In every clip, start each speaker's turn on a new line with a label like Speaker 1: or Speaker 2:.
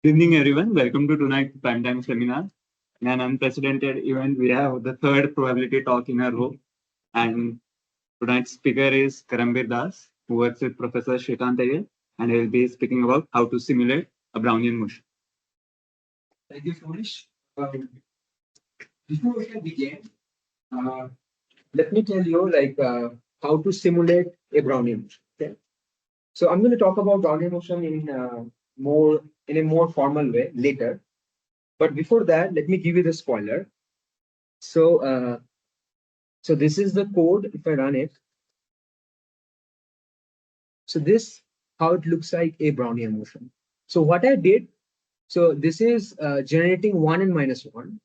Speaker 1: Good evening, everyone. Welcome to tonight's primetime seminar. In an unprecedented event, we have the third probability talk in a row. And tonight's speaker is Karambir Das, who works with Professor Shrikant Iyer, and he will be speaking about how to simulate a Brownian motion.
Speaker 2: Thank you, Foolish. Before we can begin, uh, let me tell you how to simulate a Brownian motion. Okay? So I'm going to talk about Brownian motion in a more formal way later. But before that, let me give you the spoiler. So this is the code. If I run it, so this how it looks like a Brownian motion. So what I did, so this is generating 1 and -1.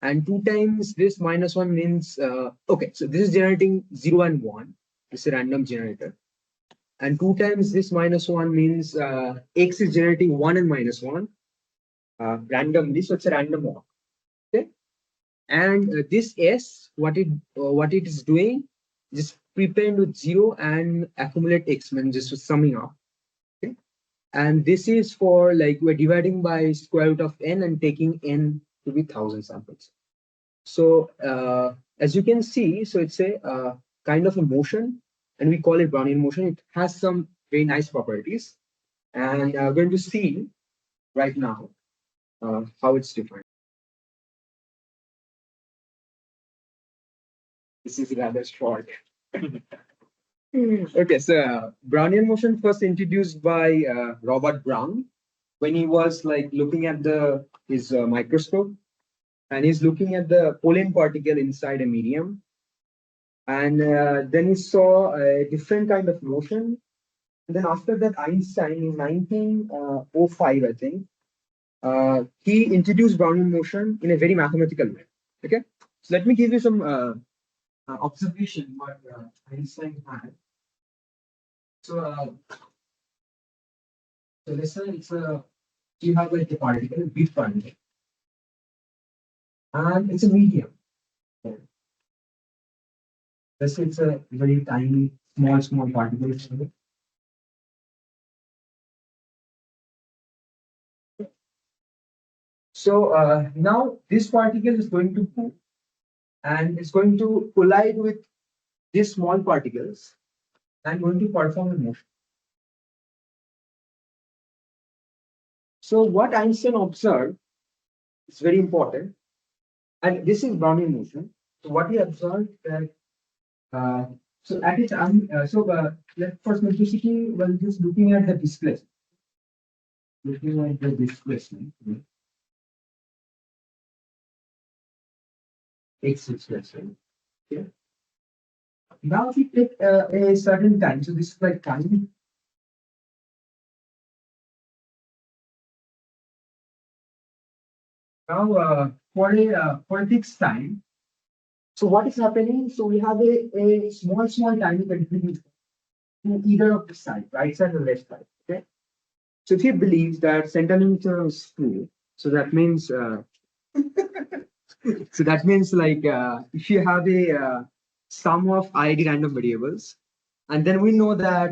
Speaker 2: And 2 times this -1 means, okay, so this is generating 0 and 1. This is a random generator. And 2 times this -1 means X is generating 1 and -1 randomly. So it's a random walk. Okay. And this S, what it is doing, just prepend with 0 and accumulate X, means just summing up. Okay. And this is for like we're dividing by square root of n and taking n to be 1,000 samples. So as you can see, so it's a kind of a motion, and we call it Brownian motion. It has some very nice properties, and we're going to see right now how it's defined. This is rather short. Okay, so Brownian motion first introduced by Robert Brown when he was like looking at his microscope, and he's looking at the pollen particle inside a medium. And then he saw a different kind of motion. And then after that, Einstein in 1905, I think, he introduced Brownian motion in a very mathematical way. Okay, so let me give you some observation what Einstein had. So let's say you have like a particle, a big particle, and it's a medium. Let's say it's a very tiny, small particle. So now this particle is going to move, and it's going to collide with these small particles and going to perform a motion. So what Einstein observed is very important, and this is Brownian motion. So what he observed that so at it let's first simplicity was just looking at the displacement. Looking at the displacement. X displacement. Okay. Now if we take a certain time, so this is like time. Now for a fixed time, so what is happening? So we have a small tiny continuity to either of the side, right side or left side. Okay. So if he believes that centimeter is true, so that means like if you have a sum of ID random variables, and then we know that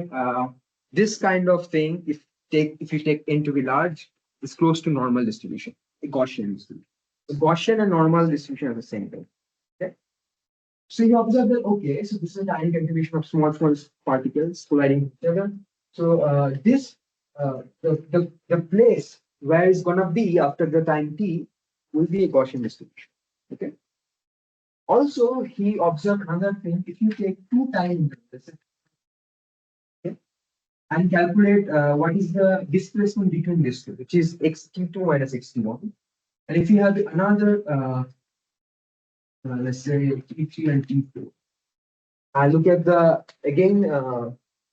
Speaker 2: this kind of thing, if you take n to be large, is close to normal distribution, a Gaussian distribution. So Gaussian and normal distribution are the same thing. Okay. So you observe that okay, so this is a tiny contribution of small particles colliding with each other. So the place where it's gonna be after the time t will be a Gaussian distribution. Okay. Also, he observed another thing. If you take 2 time intervals, okay, and calculate what is the displacement between these two, which is xt2 minus xt1, and if you have another, let's say t3 and t4, I look at the again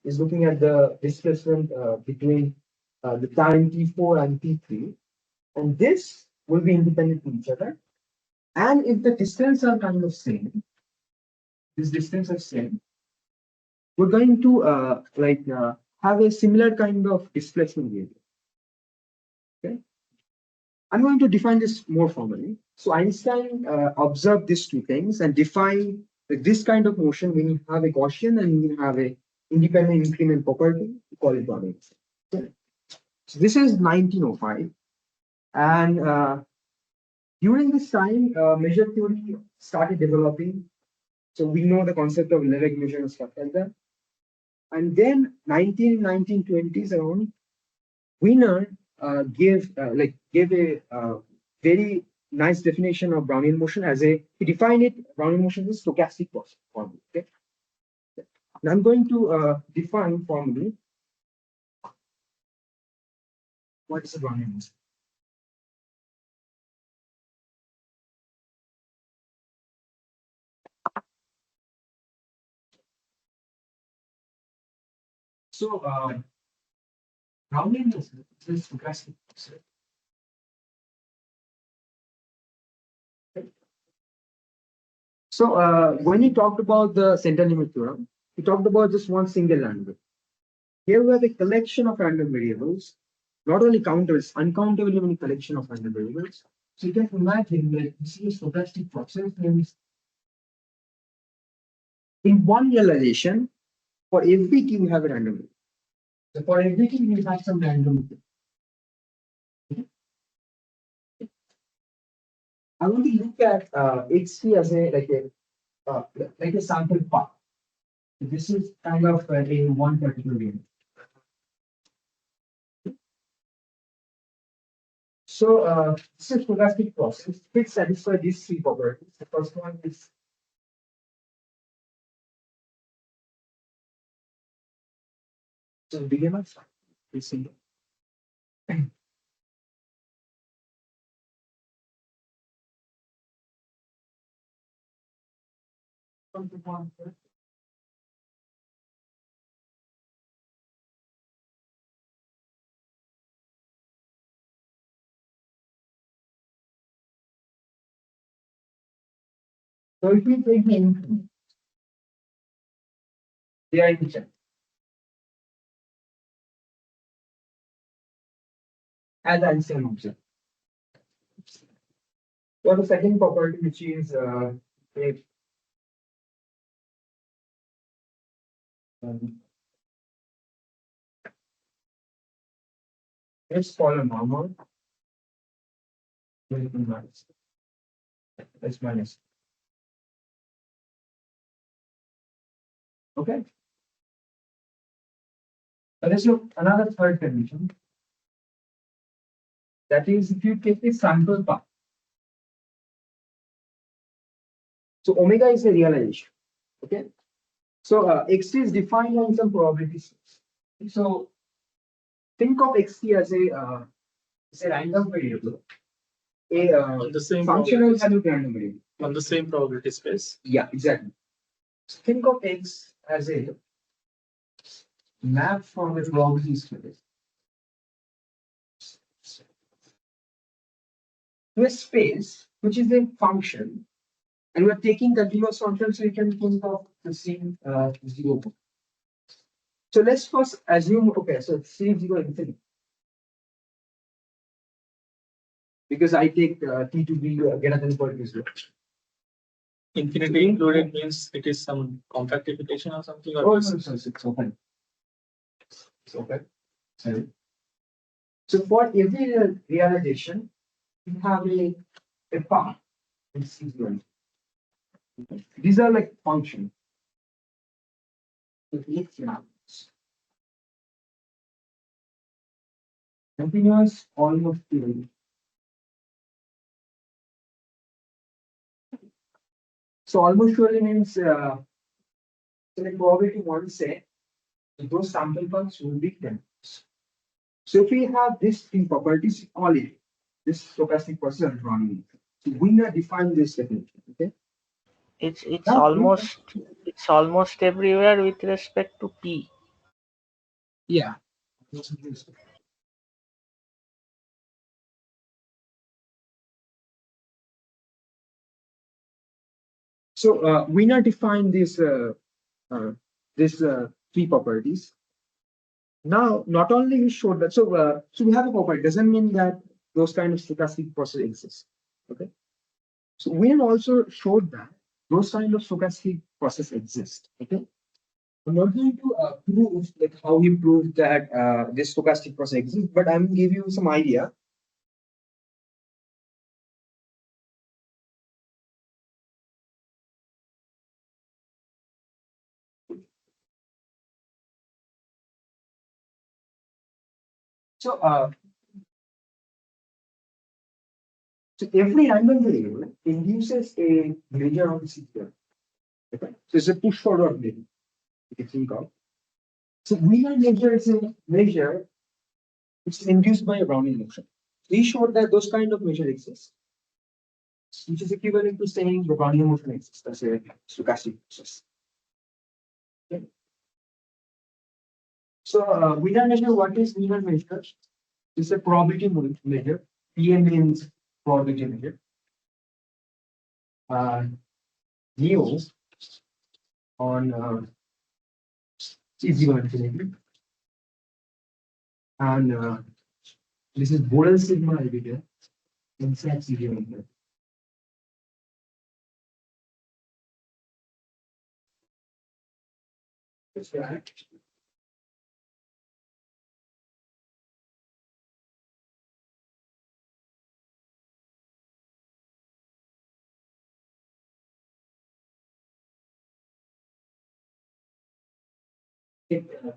Speaker 2: is looking at the displacement between the time t4 and t3, and this will be independent to each other. And if the distance are kind of same, this distance is same, we're going to have a similar kind of displacement behavior. Okay, I'm going to define this more formally. So Einstein observed these two things and defined this kind of motion when you have a Gaussian and you have a independent increment property, we call it Brownian. Okay. So this is 1905. And during this time, measure theory started developing. So we know the concept of lyric measure and stuff like that. And then 1920s around, Wiener gave a very nice definition of Brownian motion as a he defined it Brownian motion as stochastic formula. Okay, and I'm going to define formally what is a Brownian motion. So Brownian motion is stochastic. So when he talked about the center limit theorem, he talked about just one single random. Here we have a collection of random variables, not only counters, uncountably many collection of random variables. So you can imagine that this is a stochastic process means in one realization, for every key we have a random variable. So for every key we have some random. I want to look at HC as a like a sample path. This is kind of in one particular variable. So this is stochastic process. It satisfies these three properties. The first one is so BMS. Please see. So if we take the increment, they are in check as Einstein observed. So the second property, which is a let's call a normal. Minus. That's minus. Okay. Now let's look another third condition. That is, if you take the sample path. So omega is a realization. Okay. So xt is defined on some probability space. So think of xt as a random variable.
Speaker 3: On the same
Speaker 2: Functional
Speaker 3: probability
Speaker 2: value random variable.
Speaker 3: on the same probability space.
Speaker 2: Yeah, exactly. So think of x as a map from a probability space to a space which is a function, and we're taking continuous function, so you can think of the same 0. So let's first assume, okay, so C 0 infinity. Because I take t to be greater than equal to 0.
Speaker 3: Infinity included means it is some compactification or something. Or
Speaker 2: Oh, no, it's open. It's open. Sorry. So for every realization, you have a path in C0. These are like function. Continuous almost theory. So almost surely means so like probability one say those sample paths will be 10. So if we have these three properties, all it this stochastic process is running. So we now define this definition. Okay.
Speaker 4: It's
Speaker 2: Now,
Speaker 4: almost everywhere with respect to P.
Speaker 2: yeah. So we now define this three properties. Now, not only we showed that, so we have a property, doesn't mean that those kind of stochastic process exist. Okay. So we also showed that those kind of stochastic process exist. Okay. I'm not going to prove like how he proved that this stochastic process exists, but I'm going to give you some idea So, so every random variable induces a measure on system. Okay? So it's a push forward measure, you can think of. So Wiener measure is a measure which is induced by a Brownian motion. We showed that those kind of measure exist, which is equivalent to saying the Brownian motion exists as a stochastic process. Okay. So Wiener measure, what is Wiener measure? It's a probability measure. PA means probability measure. Mu on is equal to and this is Borel sigma albedo inside CDM. That's right.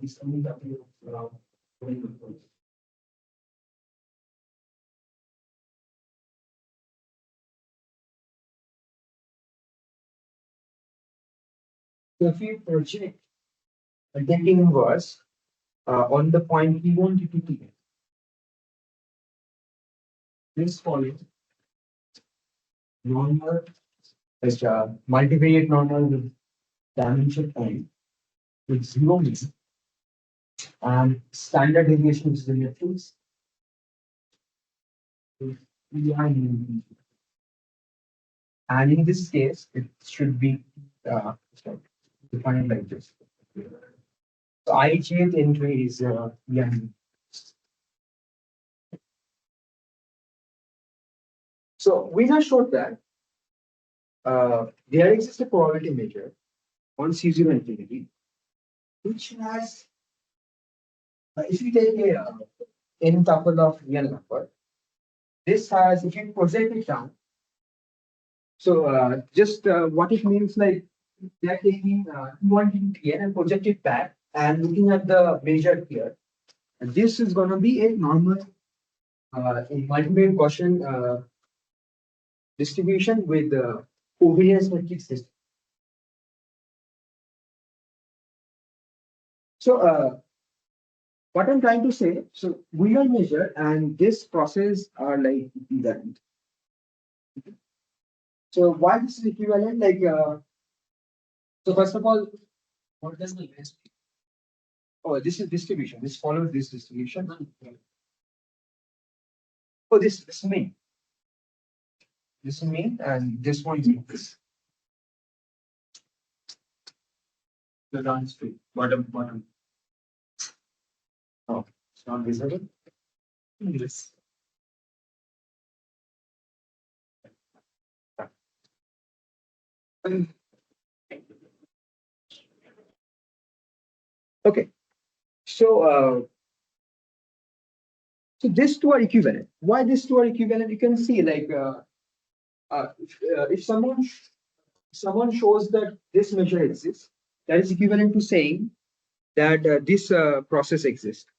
Speaker 2: It's coming up here around 20. So if you project a taking inverse on the point we want it to be, this follows normal as multivariate normal with dimension point with 0 mean and standard deviation is the matrix. And in this case, it should be defined like this. So ith entry is Yang. So we have showed that there exists a probability measure on C0 infinity, which has, if you take a n tuple of real number, this has, if you project it down, so just what it means, like they're taking one here and project it back and looking at the measure here. And this is going to be a normal in multivariate Gaussian distribution with covariance matrix system. So what I'm trying to say, so we are measure and this process are like equivalent. So why this is equivalent? Like so first of all, what does the best? Oh, this is distribution. This follows this distribution. Oh, this mean. This mean and this one is this. The downstream, bottom. Oh, it's not visible. Yes. Okay, so so these two are equivalent. Why these two are equivalent? You can see like if someone shows that this measure exists, that is equivalent to saying that this process exists.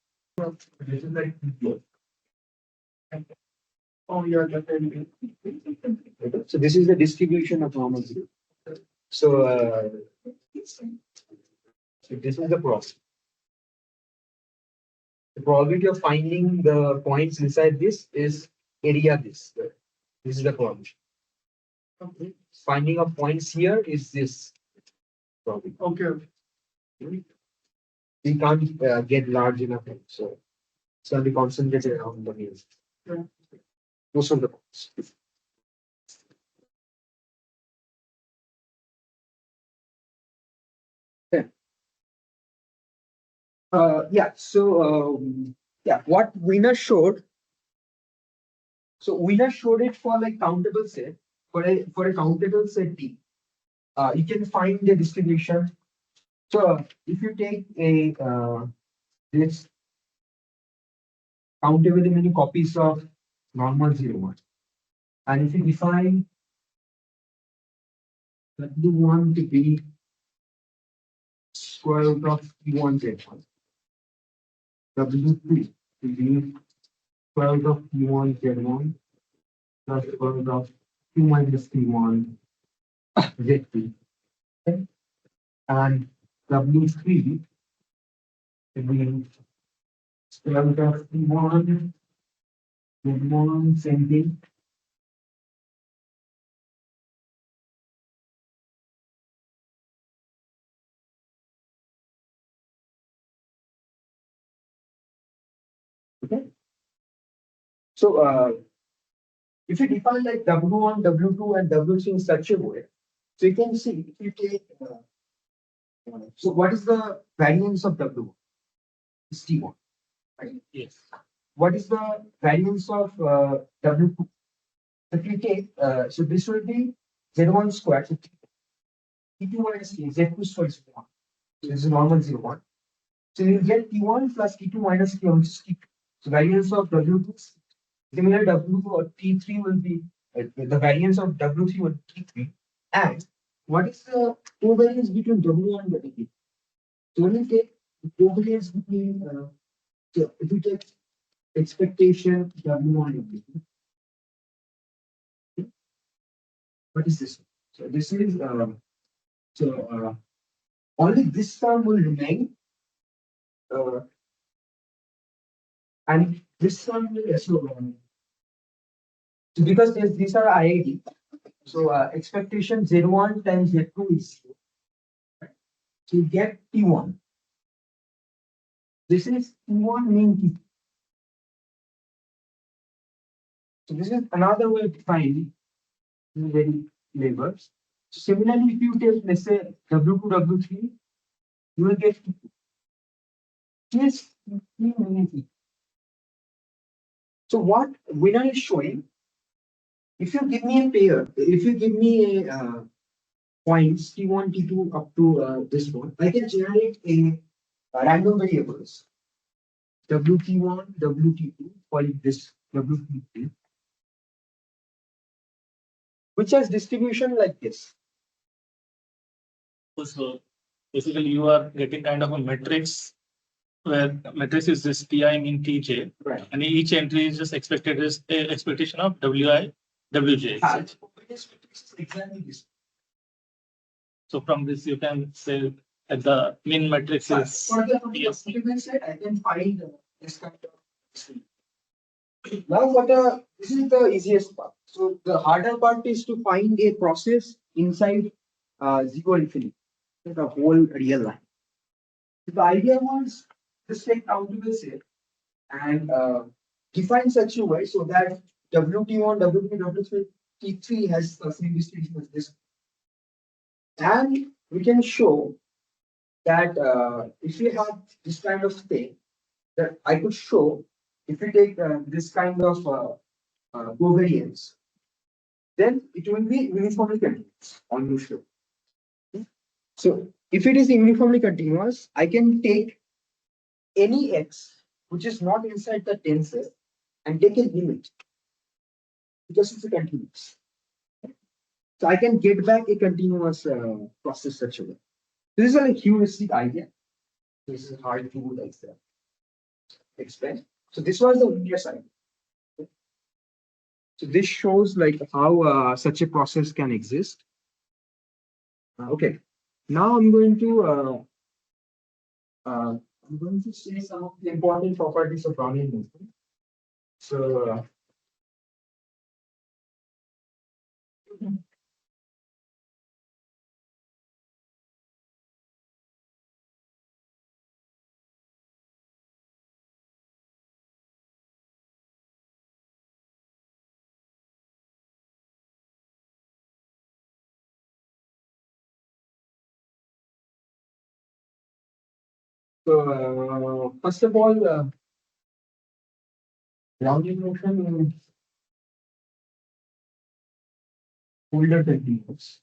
Speaker 2: This is like oh, you're definitely. So this is the distribution of normal zero. So, so this is the process. The probability of finding the points inside this is area this. This is the probability. Okay. Finding of points here is this probability. Okay. We can't get large enough, so it's going to be concentrated around the means. Yeah. Most of the points. Yeah. Yeah. So yeah, what Wiener showed. So Wiener showed it for like countable set for a countable set T. You can find the distribution. So if you take a this countably many copies of normal 0, 1, and if you define W1 to be square root of P1 Z1, W2 will be square root of T1 Z1 plus square root of 2 minus T1 Z2. Okay? And W3 will be square root of T1 Z1 same thing. Okay. So if you define like W1, W2, and W3 in such a way, so you can see if you take so what is the variance of W1? It's T1, right?
Speaker 3: Yes.
Speaker 2: What is the variance of W2? If you take so this will be Z1 squared, so T2 minus T, Z2 squared is 1. So this is normal 0, 1. So you get T1 plus T2 minus T1, which is T2. So variance of W2 is similar W or T3 will be the variance of W3 will be T3. And what is the covariance between W1 and W2? So when you take the covariance between, so if you take expectation W1 and W2, what is this? So this is only this term will remain, and this term will so because these are IID, so expectation Z1 times Z2 is 0. Right? So you get T1. This is T1 mean T2. So this is another way of defining very labels. So similarly, if you take let's say W2, W3, you will get T2. This T3 mean T2. So what Wiener is showing, if you give me a pair, if you give me a points T1, T2 up to this one, I can generate a random variables WT1, WT2, call it this WT3, which has distribution like this.
Speaker 3: So basically, you are getting kind of a matrix where matrix is this Pi mean Tj,
Speaker 2: Right.
Speaker 3: and each entry is just expected as a expectation of Wi, Wj.
Speaker 2: Exactly this.
Speaker 3: So from this, you can say that the mean matrix is
Speaker 2: For the supplement set, I can find this kind of thing. Now, this is the easiest part. So the harder part is to find a process inside zero infinity, the whole real line. So the idea was just take countable set and define such a way so that WT1, WT2, W3, T3 has the same distribution as this. And we can show that if we have this kind of thing, that I could show if we take this kind of covariance, then it will be uniformly continuous, almost sure. So if it is uniformly continuous, I can take any x which is not inside the tensor and take a limit because it's a continuous. So I can get back a continuous process such a way. This is a heuristic idea. This is hard to like explain. So this was the Wiener side. So this shows like how such a process can exist. Okay, now I'm going to say some of the important properties of Brownian movement. So first of all, Brownian motion is Holder continuous.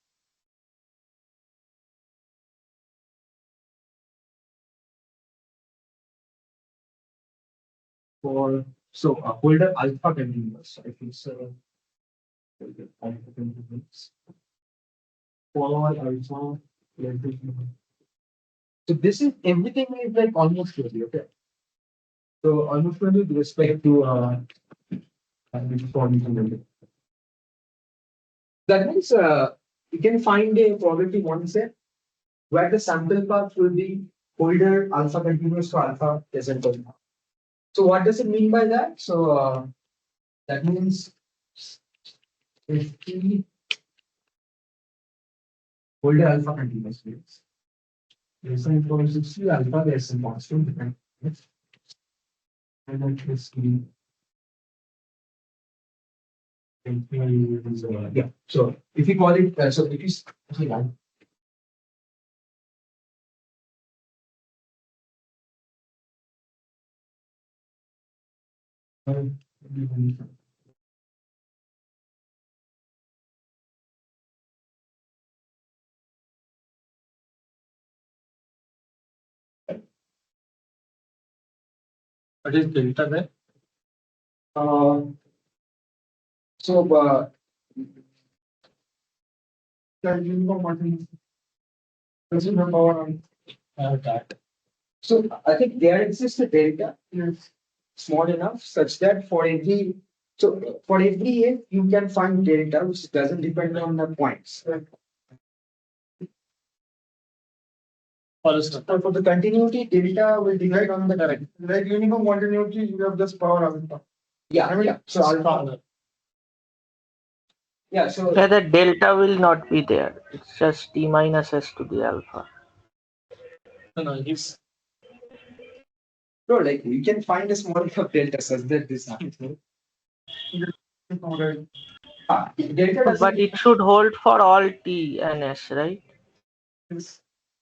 Speaker 2: For Holder alpha continuous, I think so. Holder alpha continuous. For alpha length. So this is everything is like almost ready, okay? So almost with respect to which probability. That means you can find a probability one set where the sample path will be older alpha continuous to alpha present alpha. So what does it mean by that? So that means if T older alpha continuous means less than equal to 60 alpha less than constant and then it's yeah. So if you call it so it is
Speaker 3: What is delta there?
Speaker 2: so consumer power.
Speaker 3: That.
Speaker 2: So I think there exists a delta small enough such that for every A you can find delta which doesn't depend on the points. For the continuity, delta will depend on the direct. Like uniform continuity, you have this power alpha. Yeah, yeah. So alpha. Yeah, so
Speaker 4: Where the delta will not be there. It's just t minus s to the alpha.
Speaker 3: No, he's
Speaker 2: no, like you can find a small enough delta such that this happens. Delta doesn't
Speaker 4: But it should hold for all t and s, right?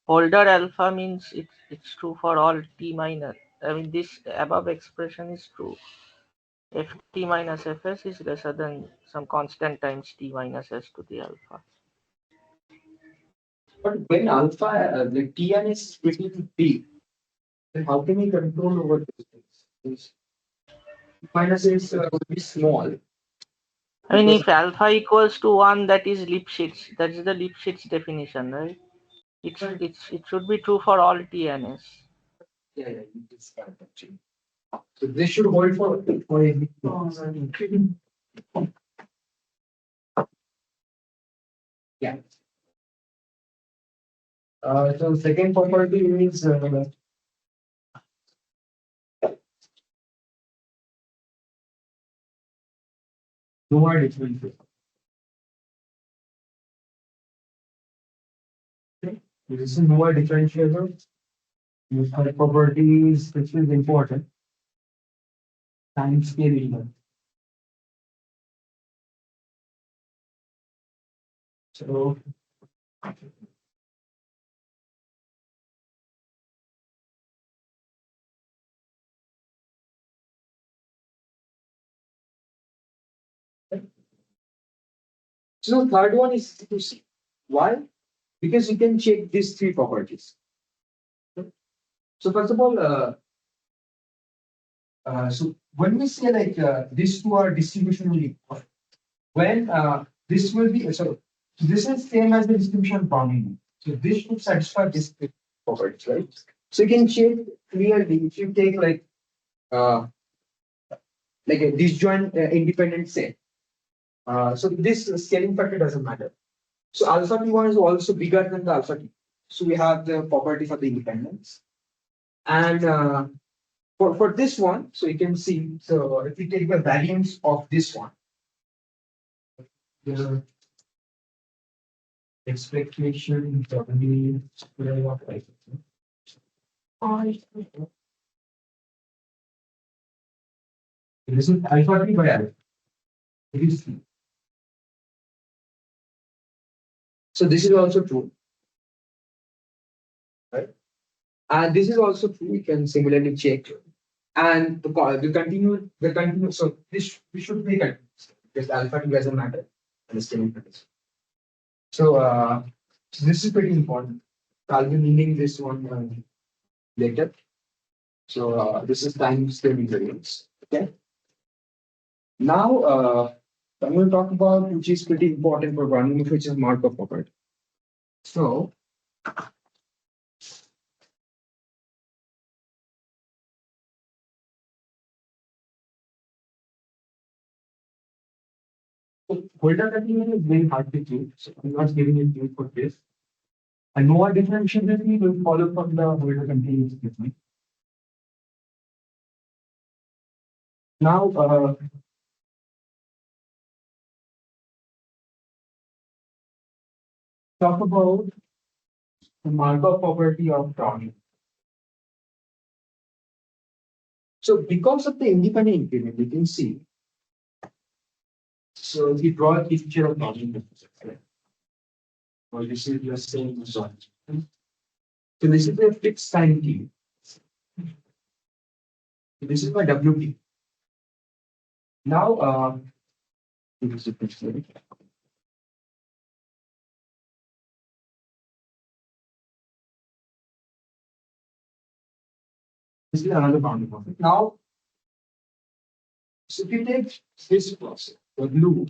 Speaker 4: Holder alpha means it's true for all t minus. I mean, this above expression is true. If t minus fs is lesser than some constant times t minus s to the alpha.
Speaker 2: But when alpha, the Tn is between P, then how can we control over these things? Minus is will be small.
Speaker 4: I mean, if alpha equals to 1, that is Lipschitz. That is the Lipschitz definition, right? It should be true for all t and s.
Speaker 2: Yeah, it's correct actually. So this should hold for a yeah. So second property is lower differential. This is lower differential. Use for properties which is important. Time scale even. So so third one is to see why, because you can check these three properties. So first of all, so when we say like these two are distributionally equal, when this will be so this is same as the distribution of Brownian. So this should satisfy this properties, right? So you can check clearly if you take like a disjoint independent set. So this scaling factor doesn't matter. So alpha T1 is also bigger than the alpha T. So we have the property for the independence. And for this one, so you can see, so if we take the variance of this one, the expectation W square of this is alpha T by alpha. It is true. So this is also true. Right? And this is also true. We can similarly check. And the continue. So this we should be continuous because alpha T doesn't matter. And the scaling factor. So this is pretty important. I'll be needing this one later. So this is time scale invariance. Okay. Now I'm going to talk about which is pretty important for Brownian, which is Markov property. So Holder continuum is very hard to choose, so I'm not giving it to you for this. And Nova differentiability will follow from the holder continuum statement. Now, talk about the Markov property of Brownian. So because of the independent increment, you can see. So we draw a picture of Brownian. Or this is your same result. So this is a fixed time t. So this is my WT. Now, this is a picture. This is another boundary profit. Now, so if you take this process, W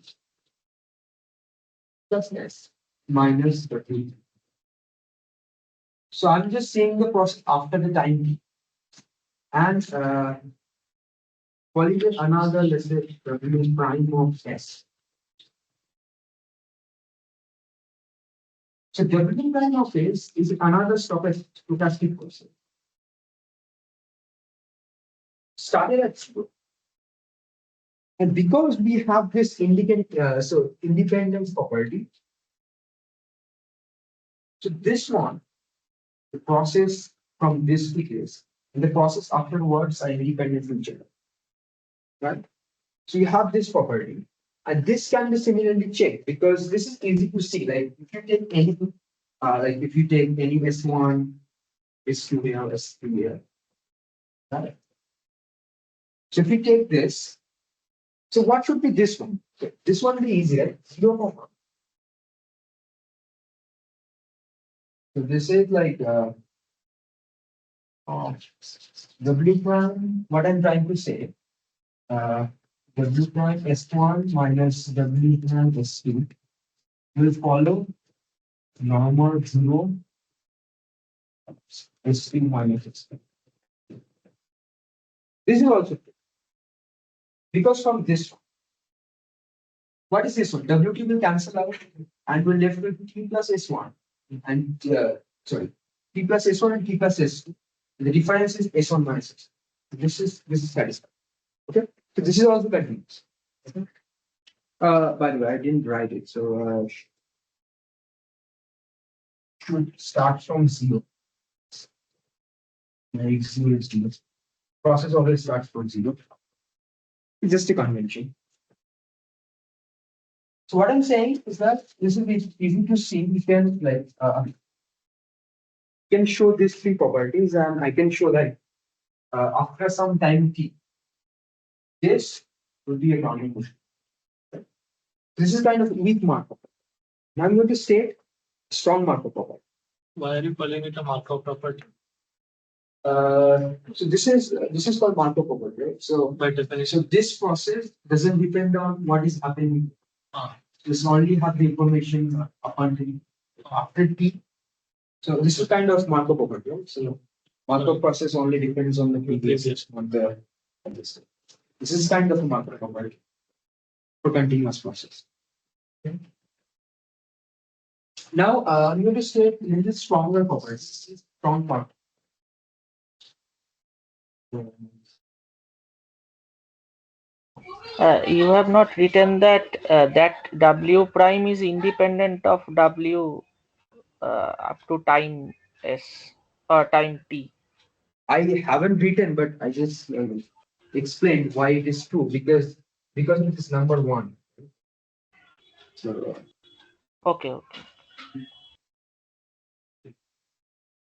Speaker 2: plus S minus W. So I'm just saying the process after the time t. And calling it another, let's say, W prime of S. So W prime of S is another stochastic process. Started at 0. And because we have this independence property, so this one, the process from this to this, and the process afterwards are independent from each other. Right? So you have this property, and this can be similarly checked because this is easy to see. Like if you take any, if you take any S1, S2 here, S3 here. Right? So if you take this, so what should be this one? This one will be easier. 0, so this is like W prime. What I'm trying to say, W prime S1 minus W prime S2 will follow normal 0 S3 minus S2. This is also true. Because from this one, what is this one? WT will cancel out and we're left with T plus S1 and T plus S1 and T plus S2. The difference is S1 minus S2. This is satisfied. Okay, so this is also continuous. Okay. By the way, I didn't write it, so should start from 0. Like 0 is 0. Process always starts from 0. It's just a convention. So what I'm saying is that this will be easy to see. We can can show these 3 properties, and I can show that after some time t, this will be a Brownian motion. This is kind of weak Markov. Now I'm going to state strong Markov property.
Speaker 3: Why are you calling it a Markov property?
Speaker 2: So this is called Markov property, right? So
Speaker 3: By definition.
Speaker 2: so this process doesn't depend on what is happening.
Speaker 3: Ah.
Speaker 2: This only have the information up until after t. So this is kind of Markov property, right? So Markov process only depends on the previous on the on this. This is kind of a Markov property for continuous process. Okay. Now I'm going to state a little stronger properties, strong part.
Speaker 4: You have not written that that W prime is independent of W up to time S or time T.
Speaker 2: I haven't written, but I just explained why it is true because it is number 1. So
Speaker 4: Okay.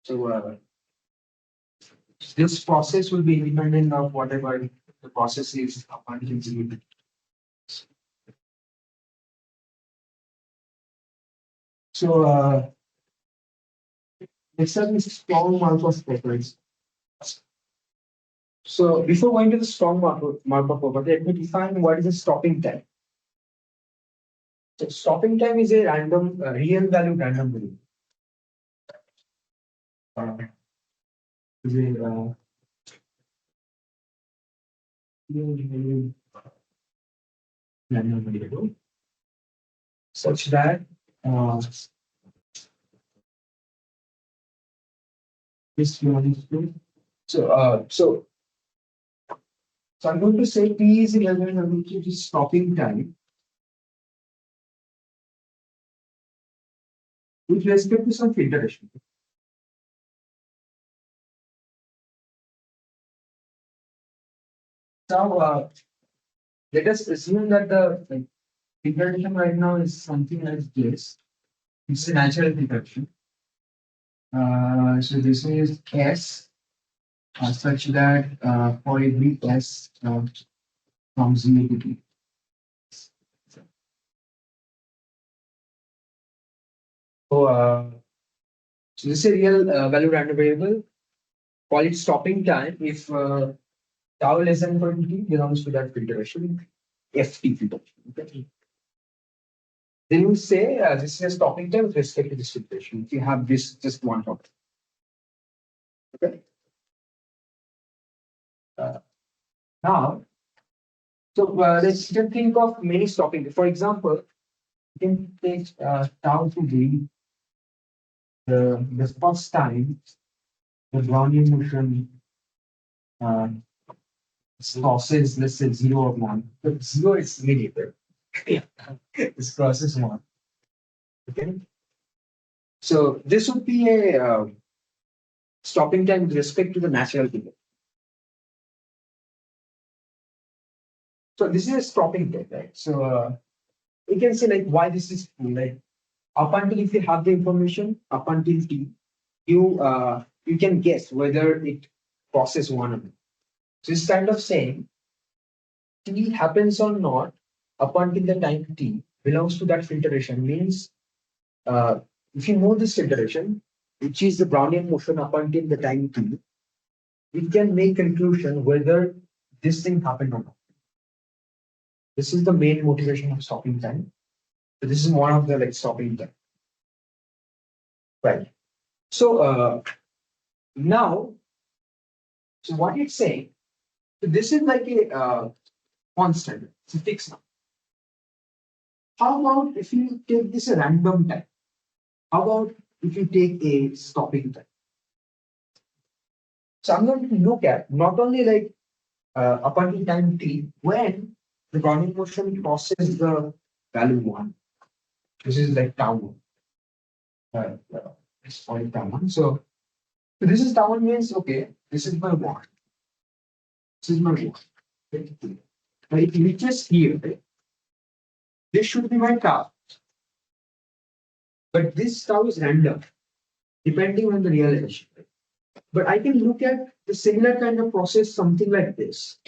Speaker 2: so this process will be independent of whatever the process is up until 0. So next up is strong Markov properties. So before going to the strong Markov property, let me define what is a stopping time. So stopping time is a random real value random variable. Is a real value random variable. such that this one is true. So I'm going to say T is 11, I'm going to use stopping time with respect to some filtration. Now, let us assume that the filtration right now is something like this. It's a natural filtration. So this is S such that for every S from 0 to T. So this is a real value random variable. Call it stopping time if tau less than equal to T belongs to that filtration, FT filtration. Okay. Then we say this is a stopping time with respect to this filtration. If you have this just one topic. Okay. Now, so let's just think of many stopping. For example, you can take tau to be the first time the Brownian motion crosses, let's say 0 or 1. But 0 is immediate. This crosses 1. Okay. So this would be a stopping time with respect to the natural figure. So this is a stopping time, right? So you can say like why this is true. Like up until if you have the information up until T, you can guess whether it crosses 1 or not. So it's kind of saying T happens or not up until the time T belongs to that filtration means if you know this filtration, which is the Brownian motion up until the time T, we can make conclusion whether this thing happened or not. This is the main motivation of stopping time. So this is one of the like stopping time. Right. So now, so what it's saying, so this is like a constant, it's a fixed number. How about if you take this a random time? How about if you take a stopping time? So I'm going to look at not only like up until time T, when the Brownian motion crosses the value 1. This is like tau 1. It's point tau 1. So this is tau 1 means, okay, this is my 1. This is my 1. Right? It reaches here. Right? This should be my tau. But this tau is random, depending on the realization. Right? But I can look at the similar kind of process, something like this.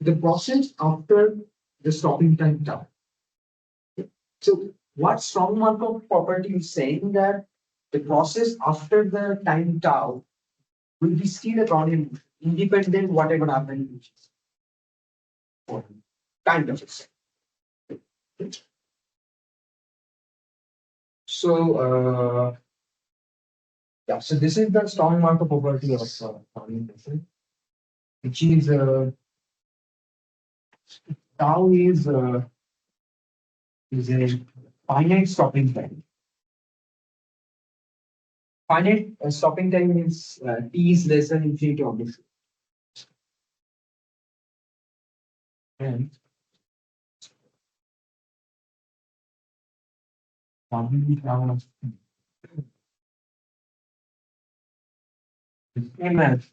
Speaker 2: The process after the stopping time tau. So what strong Markov property is saying that the process after the time tau will be still a Brownian motion, independent whatever happened, which is kind of it. So yeah, so this is the strong Markov property of Brownian motion, which is tau is a finite stopping time. Finite stopping time means t is less than infinity, obviously. And imagine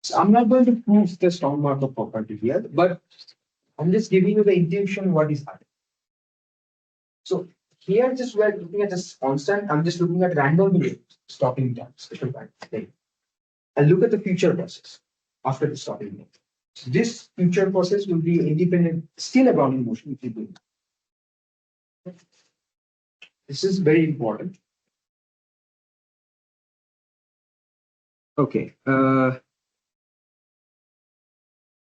Speaker 2: so I'm not going to prove the strong Markov property here, but I'm just giving you the intuition what is happening. So here just we're looking at this constant, I'm just looking at random variables, stopping time, special time. And look at the future process after the stopping time. So this future process will be independent, still a Brownian motion if you do. This is very important. Okay.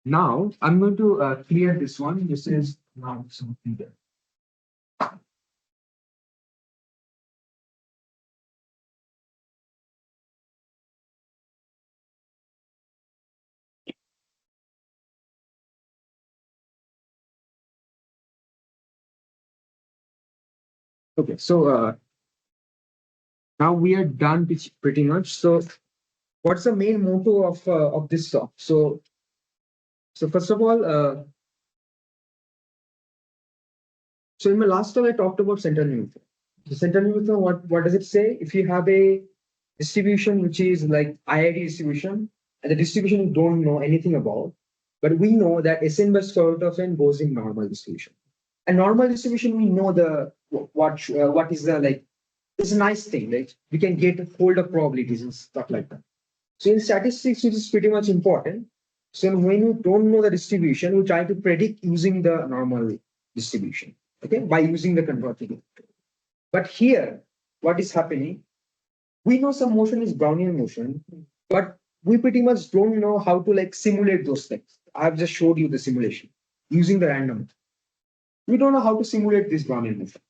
Speaker 2: Now I'm going to clear this one. This is now something there. Okay, so now we are done pretty much. So what's the main motto of this talk? So first of all, so in my last talk I talked about central limit. The central limit, what does it say? If you have a distribution which is like IID distribution, and the distribution you don't know anything about, but we know that Sn by square root of n goes in normal distribution. And normal distribution, we know the what is the like. It's a nice thing, right? We can get hold of probabilities and stuff like that. So in statistics, which is pretty much important. So when you don't know the distribution, we try to predict using the normal distribution, okay, by using the convertible. But here, what is happening? We know some motion is Brownian motion, but we pretty much don't know how to like simulate those things. I have just showed you the simulation using the random. We don't know how to simulate this Brownian motion.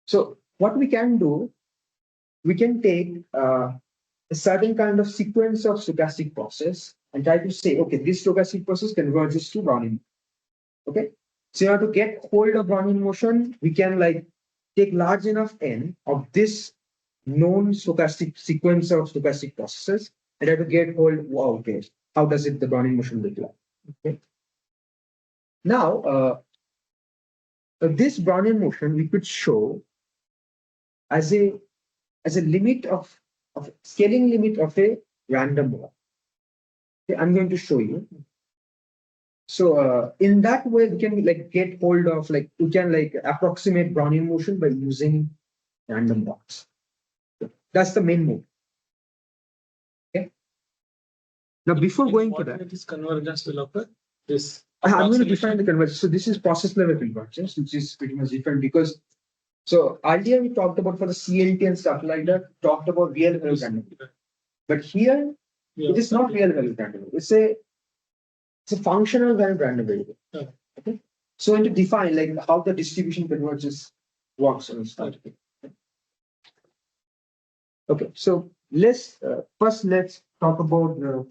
Speaker 2: So what we can do, we can take a certain kind of sequence of stochastic process and try to say, okay, this stochastic process converges to Brownian. Okay. So in order to get hold of Brownian motion, we can like take large enough n of this known stochastic sequence of stochastic processes and try to get hold, wow, okay, how does it the Brownian motion look like? Okay. Now, this Brownian motion we could show as a limit of scaling limit of a random walk. Okay, I'm going to show you. So in that way, we can like get hold of like we can like approximate Brownian motion by using random walks. That's the main move. Okay. Now before going to that,
Speaker 3: this convergence will occur. This
Speaker 2: I'm going to define the convergence. So this is process level convergence, which is pretty much different because so earlier we talked about for the CLT and stuff like that, talked about real value randomly. But here it is not real value randomly. It's a functional value random variable. Okay. So to define like how the distribution converges works and stuff. Okay. So let's first let's talk about the.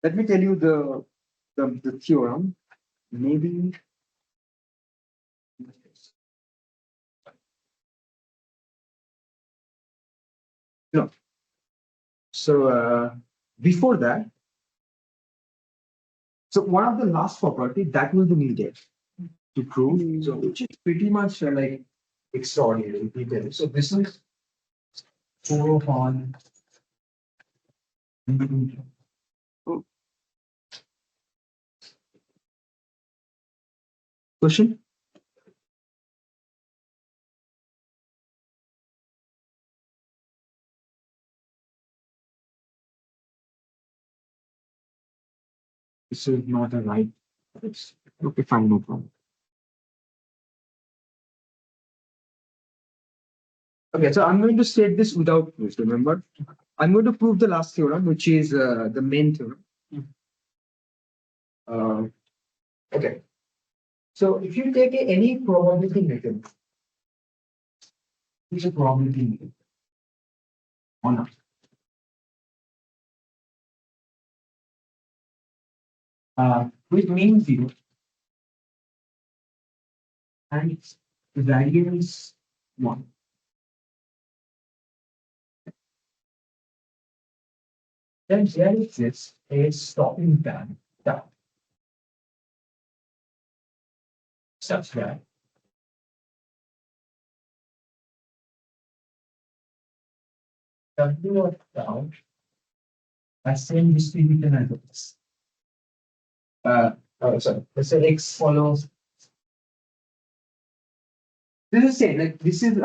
Speaker 2: Let me tell you the theorem. Maybe. No. So before that, so one of the last property that will be needed to prove, so which is pretty much like extraordinary detail. So this is 4 upon. Question? This is not a right. Okay, fine, no problem. Okay, so I'm going to state this without proof. Remember, I'm going to prove the last theorem, which is the main theorem. Okay. So if you take any probability mechanism, which is a probability mechanism, or not? With mean 0 and the variance 1. Then there exists a stopping band tau such that W of tau has same distribution as this. Sorry, let's say X follows. This is same, like this is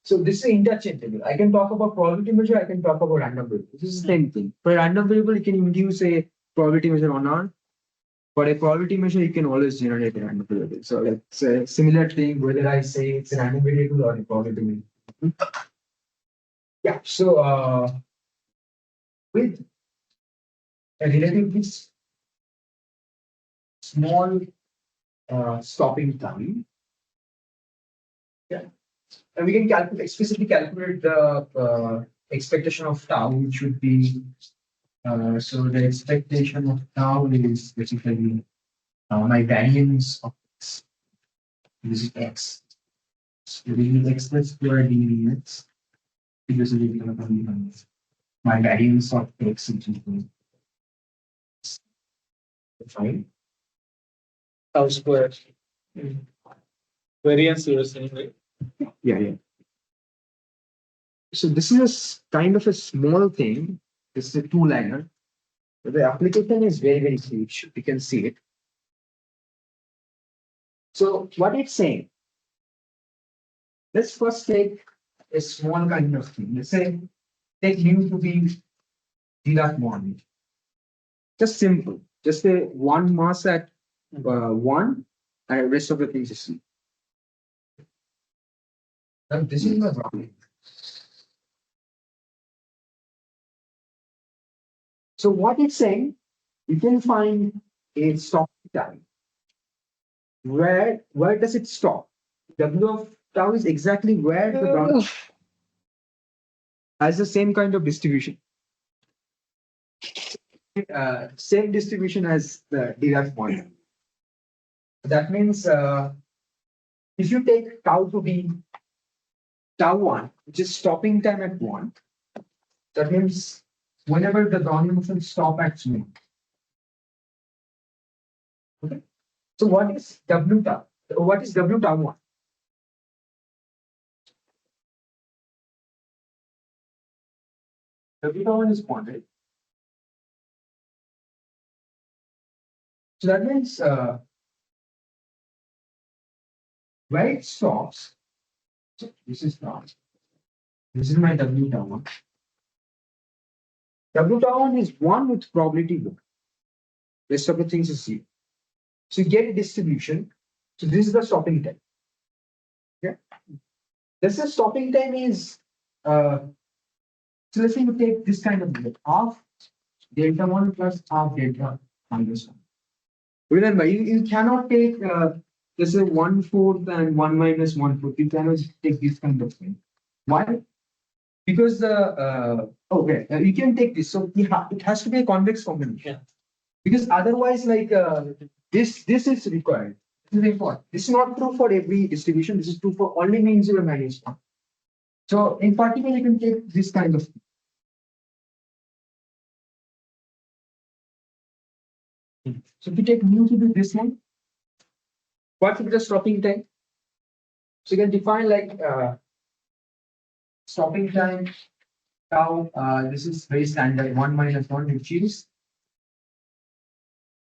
Speaker 2: so this is interchangeable. I can talk about probability measure, I can talk about random variable. This is the same thing. For a random variable, you can induce a probability measure or not. For a probability measure, you can always generate a random variable. So it's a similar thing whether I say it's a random variable or a probability measure. Yeah. So with a relatively small stopping time, yeah, and we can calculate explicitly calculate the expectation of tau, which should be so the expectation of tau is basically my variance of x. This is x. So we use x plus square dx. This is equal to my variance of x, which is fine.
Speaker 3: Tau square. Variance you were saying, right?
Speaker 2: Yeah, yeah. So this is a kind of a small thing. This is a two-liner. But the application is very, very huge. You can see it. So what it's saying, let's first take a small kind of thing. Let's say take mu to be Dirac one. Just simple. Just a one mass at one, and the rest of the things is C. Now this is my Brownian. So what it's saying, you can find a stop time. Where does it stop? W of tau is exactly where the Brownian has the same kind of distribution. Same distribution as the Dirac point. That means if you take tau to be tau one, which is stopping time at one, that means whenever the Brownian motion stop at zero. Okay. So what is W tau? What is W tau one? W tau one is one, right? So that means where it stops. So this is not. This is my W tau one. W tau one is one with probability one. Rest of the things is zero. So you get a distribution. So this is the stopping time. Okay. This is stopping time is so let's say you take this kind of unit, half delta one plus half delta minus one. Remember, you cannot take let's say 1/4 and 1 minus 1/4. You cannot take this kind of thing. Why? Because the okay, you can take this. So it has to be a convex combination.
Speaker 3: Yeah.
Speaker 2: Because otherwise, like this is required. This is important. This is not true for every distribution. This is true for only mean zero minus one. So in particular, you can take this kind of thing. So if you take mu to be this one, what will be the stopping time? So you can define like stopping time tau. This is very standard 1 minus 1, which is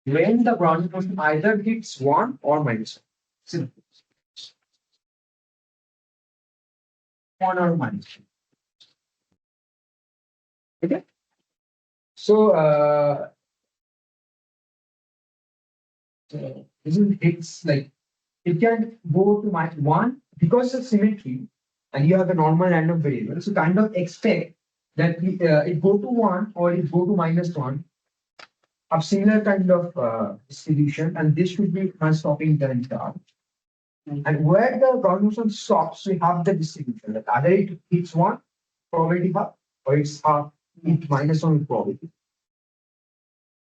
Speaker 2: when the Brownian motion either hits 1 or minus 1. Simple. 1 or minus 1. Okay. So this is it's like it can go to minus 1 because of symmetry, and you have a normal random variable. So kind of expect that it go to 1 or it go to minus 1 of similar kind of distribution, and this should be my stopping time tau. And where the Brownian motion stops, we have the distribution. Like either it hits 1 probability half, or it's half it minus 1 probability.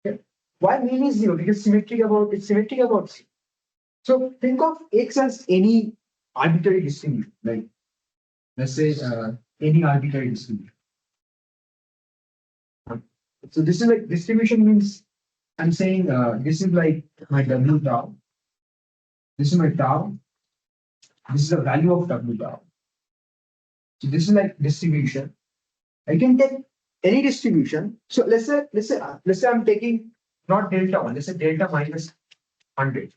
Speaker 2: Okay. Why mean is 0? Because symmetric about C. So think of X as any arbitrary distribution, like let's say any arbitrary distribution. So this is like distribution means I'm saying this is like my W tau. This is my tau. This is the value of W tau. So this is like distribution. I can take any distribution. So let's say I'm taking not delta one. Let's say delta minus 100.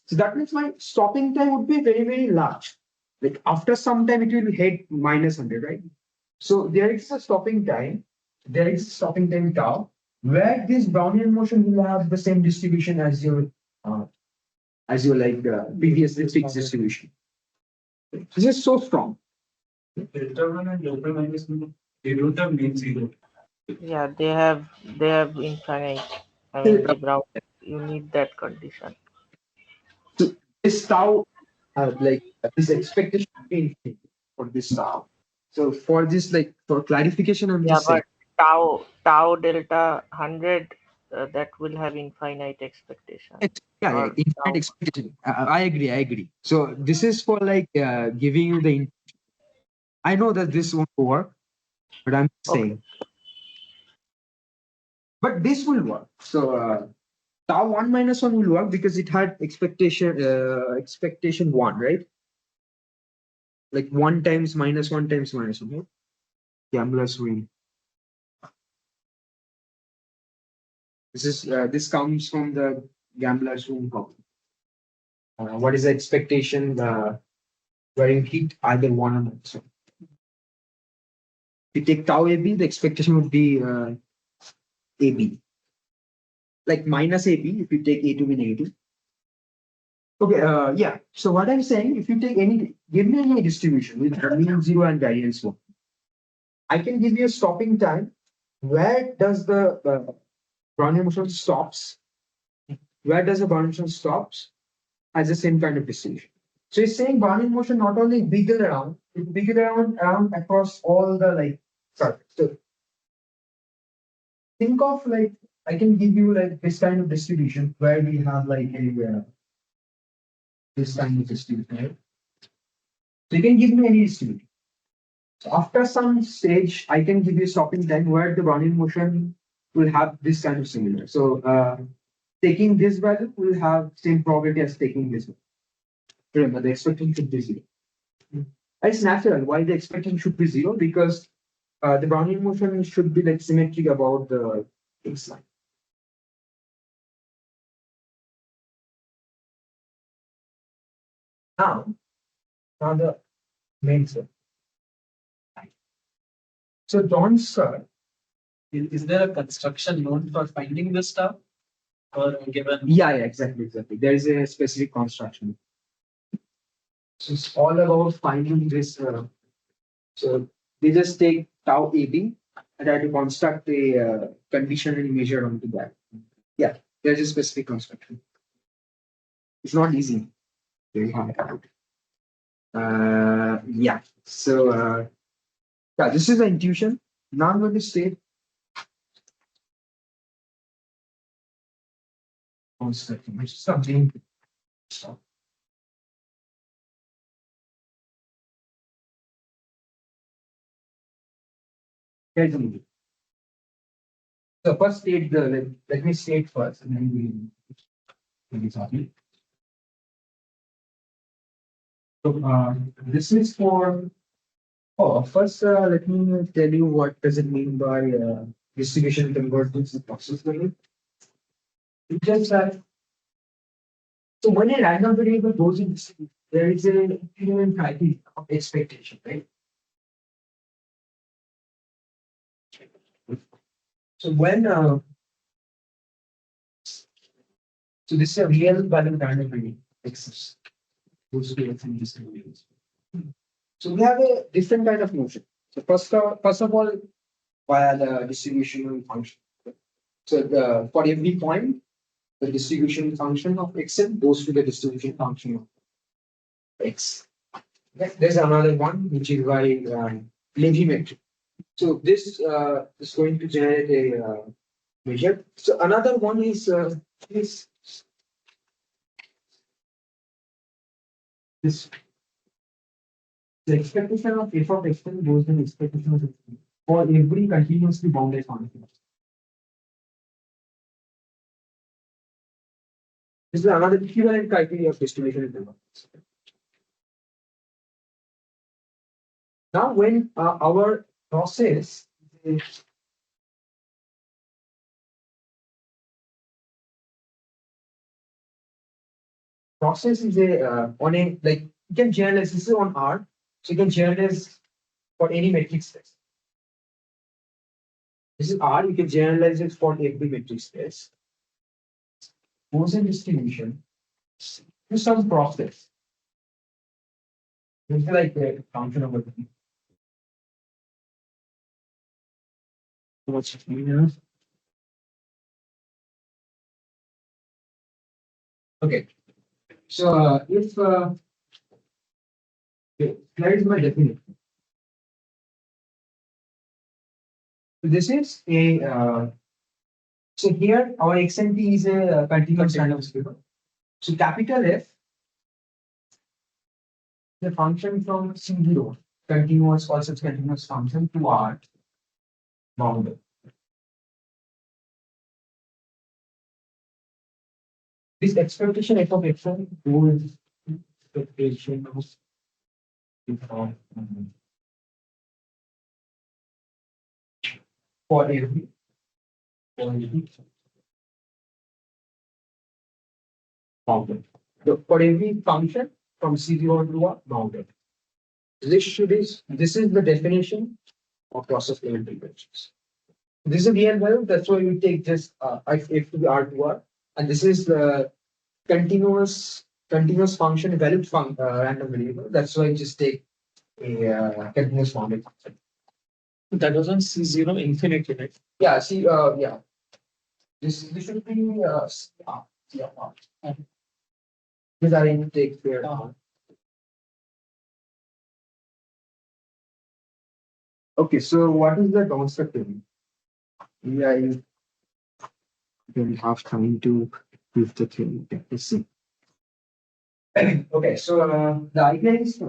Speaker 2: So that means my stopping time would be very, very large. Like after some time, it will hit minus 100, right? So there is a stopping time. There is a stopping time tau, where this Brownian motion will have the same distribution as your like previous fixed distribution. This is so strong.
Speaker 3: Delta 1 and delta minus 1, they don't have mean zero.
Speaker 4: Yeah, they have infinite. I mean the Brown. You need that condition.
Speaker 2: So this tau, this expectation should be infinity for this tau. So for this, like for clarification, I'm
Speaker 4: Yeah,
Speaker 2: just saying.
Speaker 4: but tau delta 100 that will have infinite expectation.
Speaker 2: Yeah,
Speaker 4: Or
Speaker 2: infinite
Speaker 4: tau.
Speaker 2: expectation. I agree. I agree. So this is for like giving you the. I know that this won't work, but I'm
Speaker 4: Okay.
Speaker 2: saying. But this will work. So tau 1 minus 1 will work because it had expectation 1, right? Like 1 times minus 1 times minus 1, right? Gambler's win. This comes from the gambler's win problem. What is the expectation where you hit either one or not? So if you take tau AB, the expectation would be AB. Like minus AB if you take A to be negative. Okay, yeah. So what I'm saying, if you take give me any distribution with mean 0 and variance 1, I can give you a stopping time. Where does the Brownian motion stops? Where does the Brownian motion stops? Has the same kind of distribution. So it's saying Brownian motion not only wiggle around, it wiggle around across all the like surface. So think of like I can give you like this kind of distribution where we have like a this kind of distribution, right? So you can give me any distribution. So after some stage, I can give you stopping time where the Brownian motion will have this kind of similar. So taking this value will have same probability as taking this one. Remember, the expectation should be 0. It's natural. Why the expectation should be 0? Because the Brownian motion should be like symmetric about the baseline. Now the main step. So Donsker,
Speaker 3: Is there a construction known for finding this stuff? Or given
Speaker 2: yeah, exactly. There is a specific construction. So it's all about finding this. So they just take tau AB and try to construct a condition and measure onto that. Yeah, there's a specific construction. It's not easy. Very hard. Yeah. So yeah, this is the intuition. Now I'm going to state construction, which is something. Here's the movie. So first state the let me state first and then we'll talking. So this is for first let me tell you what does it mean by distribution convergence and process learning. It just that so when a random variable goes in distribution, there is an increment criteria of expectation, right? So when so this is a real value random variable exists. Goes to X and distributions. So we have a different kind of motion. So first of all, via the distribution function. So for every point, the distribution function of xn goes to the distribution function of x. Okay. There's another one which is by Levi-metric. So this is going to generate a measure. So another one is this. The expectation of f of xn goes to the expectation of xn for every continuously bounded function. This is another equivalent criteria of distribution in the Now, when our process is a on a like you can generalize this is on R, so you can generalize for any metric space. This is R, you can generalize it for every metric space. Gaussian distribution to some process. This is like a function of a What's Wiener? Okay. So if okay, here is my definition. So this is a so here our x and t is a continuous random variable. So capital F, the function from C0, continuous, also continuous function to R bounded. This expectation f of x1 goes expectation of for every bounded. So for every function from C0 to R bounded. This is the definition of process level integrations. This is a real value, that's why we take just f to the R to R, and this is the continuous function valued random variable. That's why I just take a continuous bounded function.
Speaker 3: That was on C0 infinity, right?
Speaker 2: Yeah, see, yeah. This should be yeah. Because I need to take care. Okay, so what is the Donsker theorem? Yeah, I don't have time to prove the theorem. Okay, let's see. Okay, so the idea is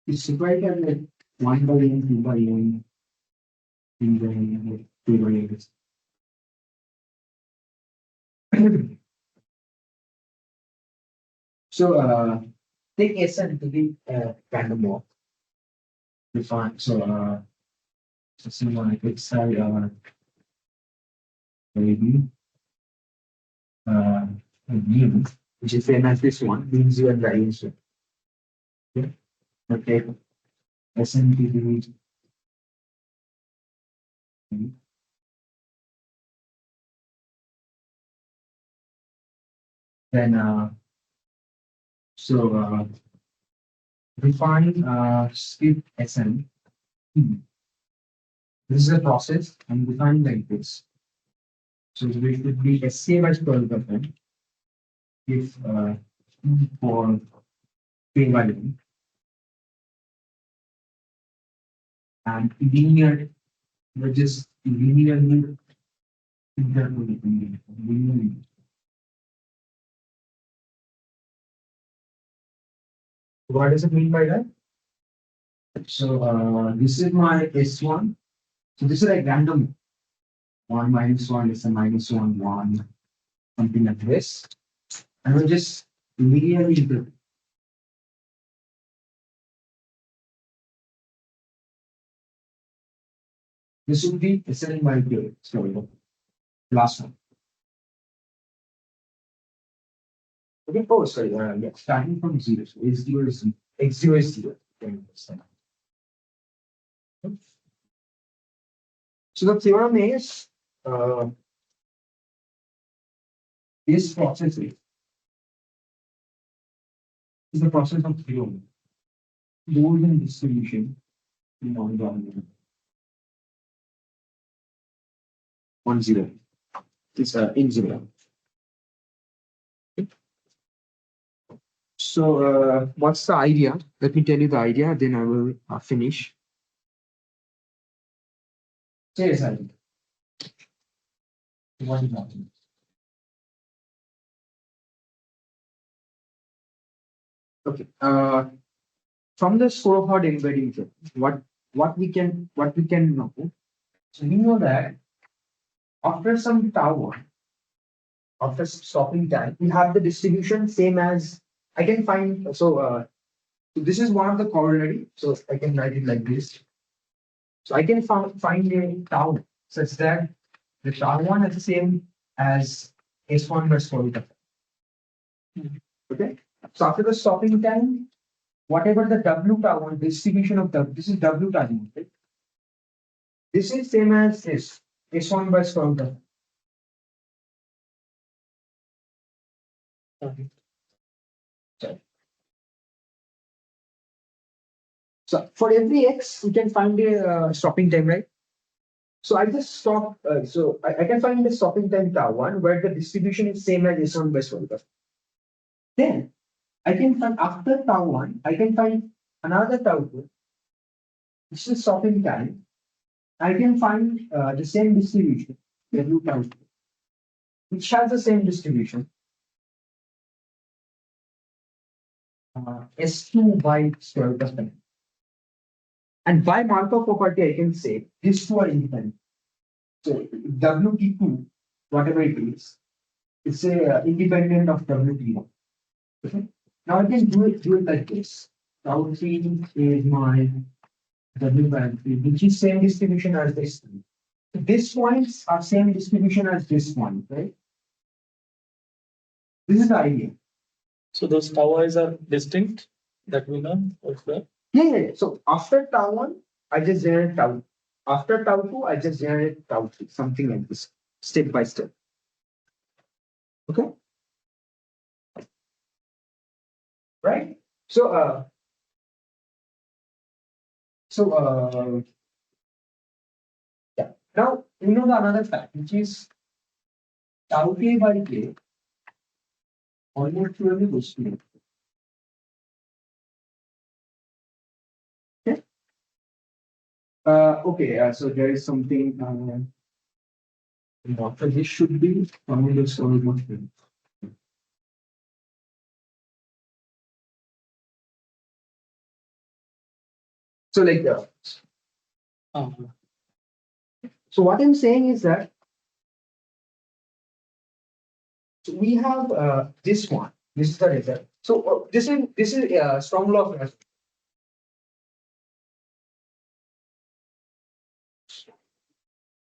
Speaker 2: it's divided as like 1 by n, 2 by n, 3 by n, 2 by n. So take Sn to be random walk. Define so C1 x side maybe mu, which is same as this one, means you are variance. Okay, okay. Sn to be then so define skip Sn. This is a process and defined like this. So it would be SCA by square root of n if for k value and linear, which is linearly interpolating. Linearly. What does it mean by that? So this is my S1. So this is like random 1 minus 1 is a minus 1, 1, something like this. And we'll just linearly interpolate. This would be SN by K. So last one. Okay, oh sorry, yeah, starting from 0. So x0 is x0 is 0. So the theorem is this process is the process of theorem. Gaussian distribution in non-Brownian. 1, 0. It's in 0. So what's the idea? Let me tell you the idea, then I will finish. Say yes, idea. What is happening? Okay. From the cohort embedding, what we can know. So we know that after some tau, after stopping time, we have the distribution same as I can find. So this is one of the corollary. So I can write it like this. So I can find a tau such that the tau one is the same as S1 by square root of. Okay. So after the stopping time, whatever the W tau one distribution of W, this is W tau one, right? This is same as this S1 by square root of. Okay. So for every x, we can find a stopping time, right? So I just stop. So I can find the stopping time tau1 where the distribution is same as S1 by square. Then I can find after tau1, I can find another tau2, which is stopping time. I can find the same distribution, W tau2, which has the same distribution. S2 by square root of n. And by Markov property, I can say these two are independent. So WT2, whatever it is, it's a independent of WT1. Okay. Now I can do it like this. Tau3 is my W by 3, which is same distribution as this. These points are same distribution as this one, right? This is the idea.
Speaker 3: So those tau i's are distinct that we know also.
Speaker 2: Yeah. So after tau1, I just generate tau. After tau2, I just generate tau3, something like this, step by step. Okay. Right. So yeah. Now we know the another fact, which is tau k by k almost surely goes to. Okay. Okay. So there is something. So this should be almost almost. So like so what I'm saying is that so we have this one. This is the result. So this is strong law of resonance.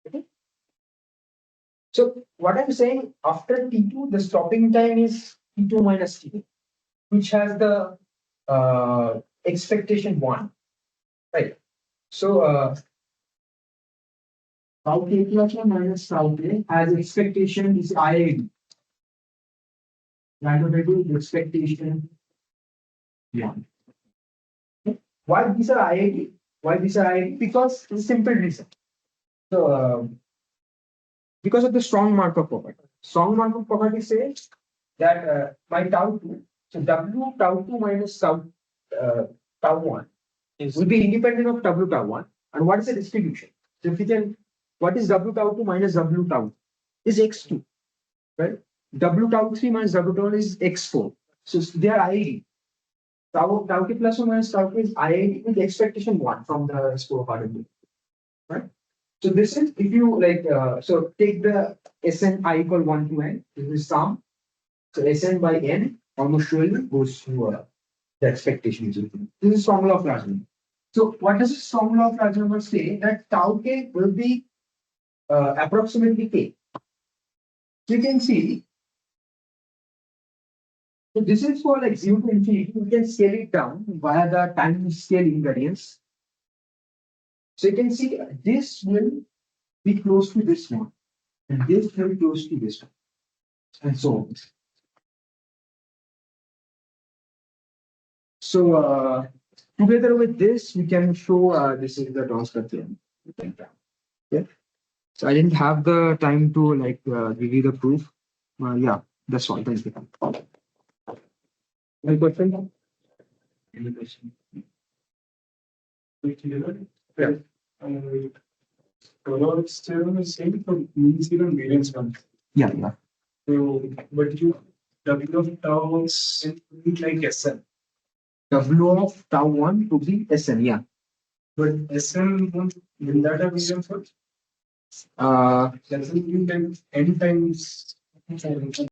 Speaker 2: Okay. So what I'm saying after T2, the stopping time is T2 minus T2, which has the expectation 1, right? So tau k plus 1 minus tau k has expectation is IID. Random variable expectation 1. Okay. Why these are IID? Why these are IID? Because it's a simple reason. So because of the strong Markov property. Strong Markov property says that by tau2, so W tau2 minus tau1 will be independent of W tau1. And what is the distribution? So if we can, what is W tau2 minus W tau is x2, right? W tau3 minus W tau1 is x4. So they are IID. Tau k plus 1 minus tau k is IID with expectation 1 from the score of RW, right? So this is if you like so take the Sn I equal 1 to n. This is sum. So Sn by n almost surely goes to the expectation. This is formula of Rajneesh. So what does this formula of Rajneesh say? That tau k will be approximately k. So you can see. So this is for like 0 to infinity. We can scale it down via the time scale invariance. So you can see this will be close to this one, and this will be close to this one, and so on. So together with this, we can show this is the Donsker theorem. Yeah. So I didn't have the time to like give you the proof. Yeah, that's all. Thank you. Any question? Any question? Yeah.
Speaker 5: Color is still the same for means given variance one.
Speaker 2: Yeah.
Speaker 5: So, but you W of tau is like Sn.
Speaker 2: W of tau1 to be Sn. Yeah.
Speaker 5: But Sn will that have variance one?
Speaker 2: Uh,
Speaker 5: Doesn't mean that n times